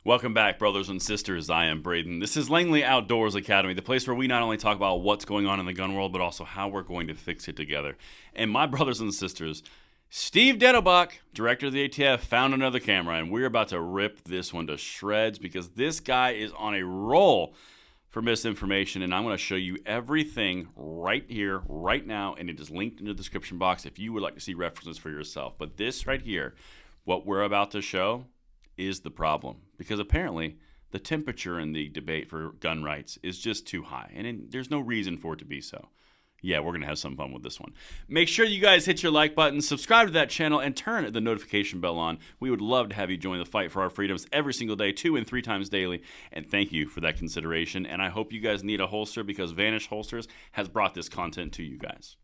Welcome back, brothers and sisters. I am Braden. This is Langley Outdoors Academy, the place where we not only talk about what's going on in the gun world, but also how we're going to fix it together. And my brothers and sisters, Steve Dettelbach, director of the ATF, found another camera, and we're about to rip this one to shreds because this guy is on a roll for misinformation, and I'm going to show you everything right here, right now, and it is linked in the description box if you would like to see references for yourself. But this right here, what we're about to show, is the problem, because apparently the temperature in the debate for gun rights is just too high, and there's no reason for it to be so. Yeah, we're going to have some fun with this one. Make sure you guys hit your like button, subscribe to that channel, and turn the notification bell on. We would love to have you join the fight for our freedoms every single day, 2 and 3 times daily, and thank you for that consideration. And I hope you guys need a holster because Vanish Holsters has brought this content to you guys.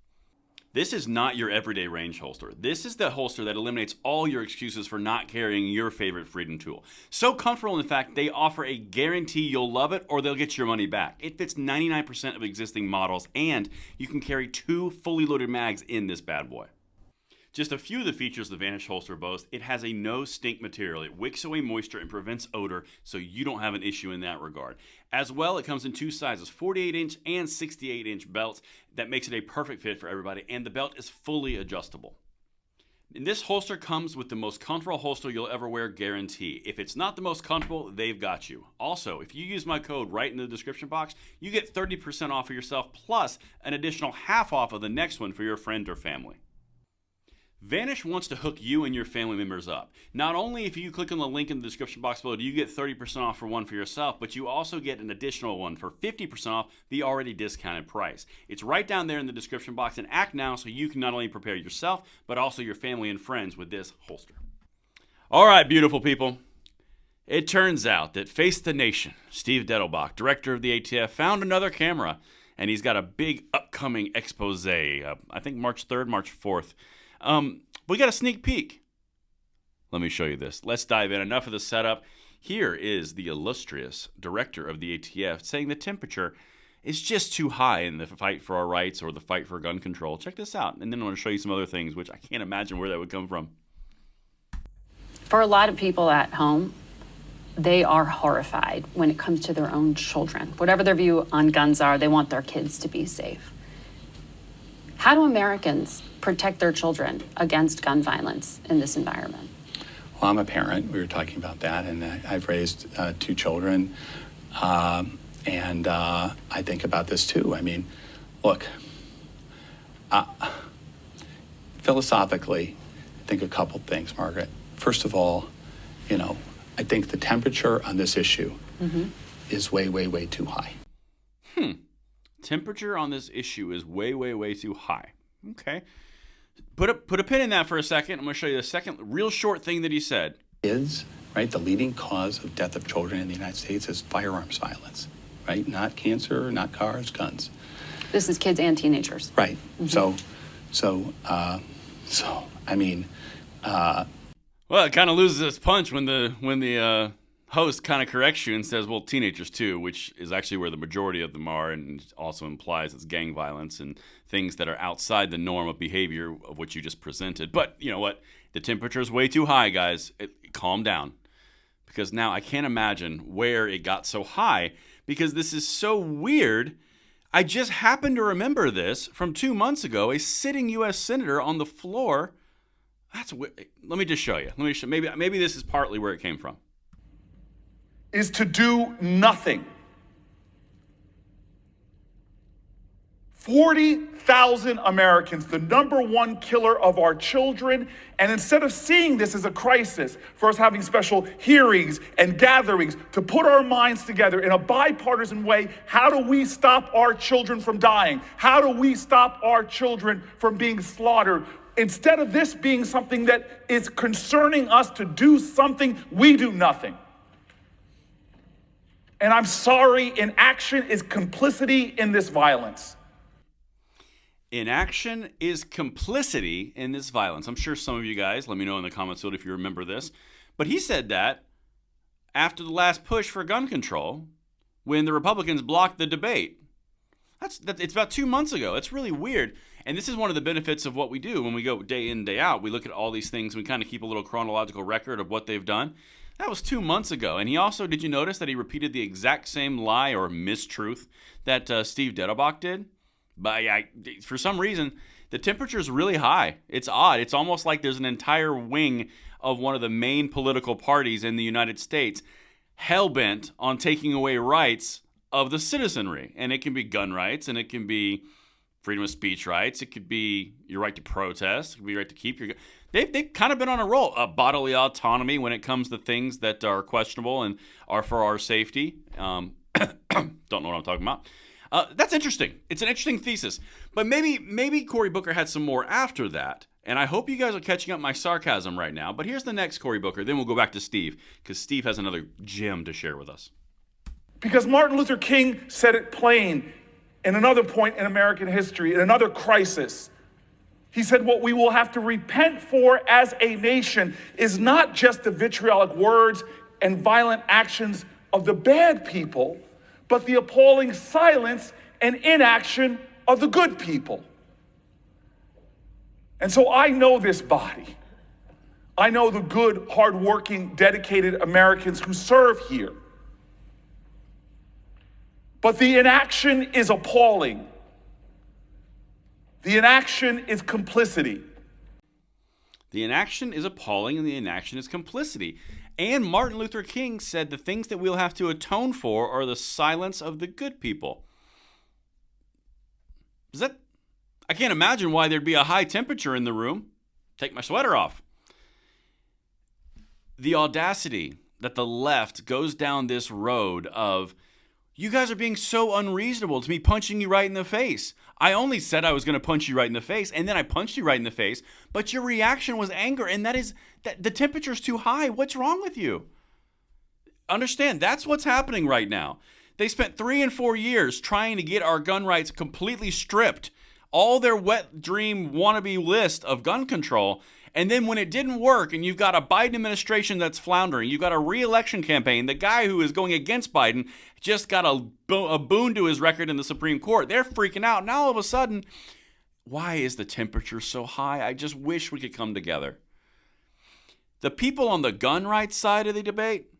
This is not your everyday range holster. This is the holster that eliminates all your excuses for not carrying your favorite freedom tool. So comfortable, in fact, they offer a guarantee you'll love it or they'll get your money back. It fits 99% of existing models, and you can carry 2 fully loaded mags in this bad boy. Just a few of the features the Vanish holster boasts: it has a no-stink material. It wicks away moisture and prevents odor, so you don't have an issue in that regard. As well, it comes in 2 sizes, 48-inch and 68-inch belts. That makes it a perfect fit for everybody, and the belt is fully adjustable. And this holster comes with the most comfortable holster you'll ever wear guarantee. If it's not the most comfortable, they've got you. Also, if you use my code right in the description box, you get 30% off for yourself, plus an additional half off of the next one for your friend or family. Vanish wants to hook you and your family members up. Not only if you click on the link in the description box below do you get 30% off for one for yourself, but you also get an additional one for 50% off the already discounted price. It's right down there in the description box, and act now so you can not only prepare yourself, but also your family and friends with this holster. All right, beautiful people. It turns out that Face the Nation, Steve Dettelbach, director of the ATF, found another camera, and he's got a big upcoming expose, I think March 3rd, March 4th. We got a sneak peek. Let me show you this. Let's dive in. Enough of the setup. Here is the illustrious director of the ATF saying the temperature is just too high in the fight for our rights or the fight for gun control. Check this out. And then I'm going to show you some other things, which I can't imagine where that would come from. For a lot of people at home, they are horrified when it comes to their own children. Whatever their view on guns are, they want their kids to be safe. How do Americans protect their children against gun violence in this environment? Well, I'm a parent. We were talking about that, and I've raised 2 children, and I think about this too. I mean, look, philosophically, I think a couple things, Margaret. First of all, I think the temperature on this issue is way, way, way too high. Temperature on this issue is way, way, way too high. Okay. Put a pin in that for a second. I'm going to show you the second real short thing that he said. Kids, right? The leading cause of death of children in the United States is firearms violence, right? Not cancer, not cars, guns. This is kids and teenagers. Right. So, I mean, well, it kind of loses its punch when the host kind of corrects you and says, well, teenagers too, which is actually where the majority of them are, and also implies it's gang violence and things that are outside the norm of behavior of what you just presented. But you know what? The temperature is way too high, guys. Calm down. Because now I can't imagine where it got so high, because this is so weird. I just happened to remember this from 2 months ago, a sitting U.S. senator on the floor. That's weird. Let me just show you. Maybe this is partly where it came from. Is to do nothing. 40,000 Americans, the #1 killer of our children, and instead of seeing this as a crisis, for us having special hearings and gatherings to put our minds together in a bipartisan way, how do we stop our children from dying? How do we stop our children from being slaughtered? Instead of this being something that is concerning us to do something, we do nothing. And I'm sorry, inaction is complicity in this violence. Inaction is complicity in this violence. I'm sure some of you guys, let me know in the comments if you remember this. But he said that after the last push for gun control, when the Republicans blocked the debate. It's about 2 months ago. It's really weird. And this is one of the benefits of what we do when we go day in, day out. We look at all these things. We kind of keep a little chronological record of what they've done. That was 2 months ago. And he also, did you notice that he repeated the exact same lie or mistruth that Steve Dettelbach did? But for some reason, the temperature is really high. It's odd. It's almost like there's an entire wing of one of the main political parties in the United States hell-bent on taking away rights of the citizenry. And it can be gun rights, and it can be freedom of speech rights. It could be your right to protest. It could be your right to keep your gun. They've kind of been on a roll. Bodily autonomy when it comes to things that are questionable and are for our safety. Don't know what I'm talking about. That's interesting. It's an interesting thesis. But maybe Cory Booker had some more after that. And I hope you guys are catching up my sarcasm right now. But here's the next Cory Booker. Then we'll go back to Steve, because Steve has another gem to share with us. Because Martin Luther King said it plain in another point in American history, in another crisis. He said what we will have to repent for as a nation is not just the vitriolic words and violent actions of the bad people, but the appalling silence and inaction of the good people. And so I know this body. I know the good, hardworking, dedicated Americans who serve here. But the inaction is appalling. The inaction is complicity. The inaction is appalling, and the inaction is complicity. And Martin Luther King said the things that we'll have to atone for are the silence of the good people. I can't imagine why there'd be a high temperature in the room. Take my sweater off. The audacity that the left goes down this road of, you guys are being so unreasonable to me punching you right in the face. I only said I was going to punch you right in the face, and then I punched you right in the face, but your reaction was anger, and that the temperature's too high. What's wrong with you? Understand, that's what's happening right now. They spent 3 and 4 years trying to get our gun rights completely stripped, all their wet dream wannabe list of gun control, and then when it didn't work and you've got a Biden administration that's floundering, you've got a re-election campaign, the guy who is going against Biden just got a boon to his record in the Supreme Court. They're freaking out. Now all of a sudden, why is the temperature so high? I just wish we could come together. The people on the gun rights side of the debate,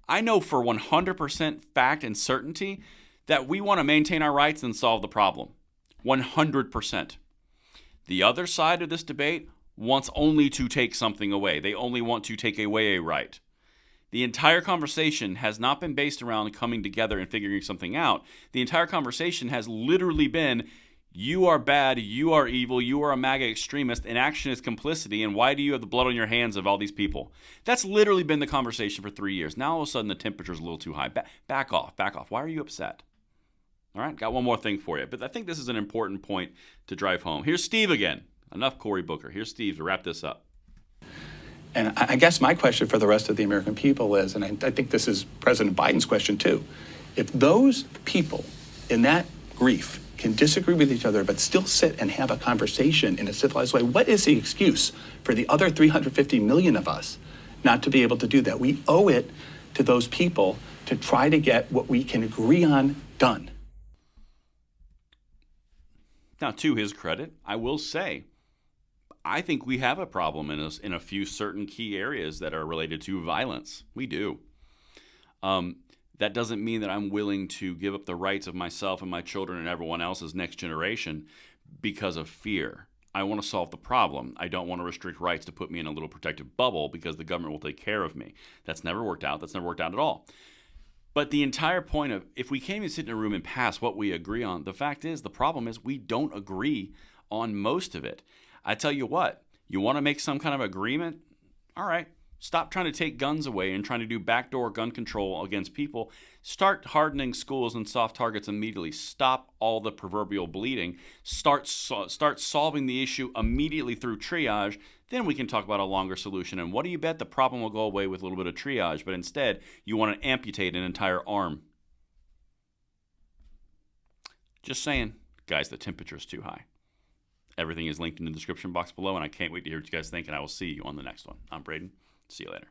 I know for 100% fact and certainty that we want to maintain our rights and solve the problem. 100%. The other side of this debate wants only to take something away. They only want to take away a right. The entire conversation has not been based around coming together and figuring something out. The entire conversation has literally been, you are bad, you are evil, you are a MAGA extremist, inaction is complicity, and why do you have the blood on your hands of all these people? That's literally been the conversation for 3 years. Now all of a sudden the temperature's a little too high. Back off. Why are you upset? All right, got one more thing for you, but I think this is an important point to drive home. Here's Steve again. Enough Cory Booker. Here's Steve to wrap this up. And I guess my question for the rest of the American people is, and I think this is President Biden's question too, if those people in that grief can disagree with each other but still sit and have a conversation in a civilized way, what is the excuse for the other 350 million of us not to be able to do that? We owe it to those people to try to get what we can agree on done. Now, to his credit, I will say, I think we have a problem in a few certain key areas that are related to violence. We do. That doesn't mean that I'm willing to give up the rights of myself and my children and everyone else's next generation because of fear. I want to solve the problem. I don't want to restrict rights to put me in a little protective bubble because the government will take care of me. That's never worked out. That's never worked out at all. But the entire point of, if we can't even sit in a room and pass what we agree on, the fact is, the problem is we don't agree on most of it. I tell you what, you want to make some kind of agreement? All right, stop trying to take guns away and trying to do backdoor gun control against people. Start hardening schools and soft targets immediately. Stop all the proverbial bleeding. Start solving the issue immediately through triage. Then we can talk about a longer solution. And what do you bet? The problem will go away with a little bit of triage, but instead you want to amputate an entire arm. Just saying, guys, the temperature's too high. Everything is linked in the description box below, and I can't wait to hear what you guys think, and I will see you on the next one. I'm Braden. See you later.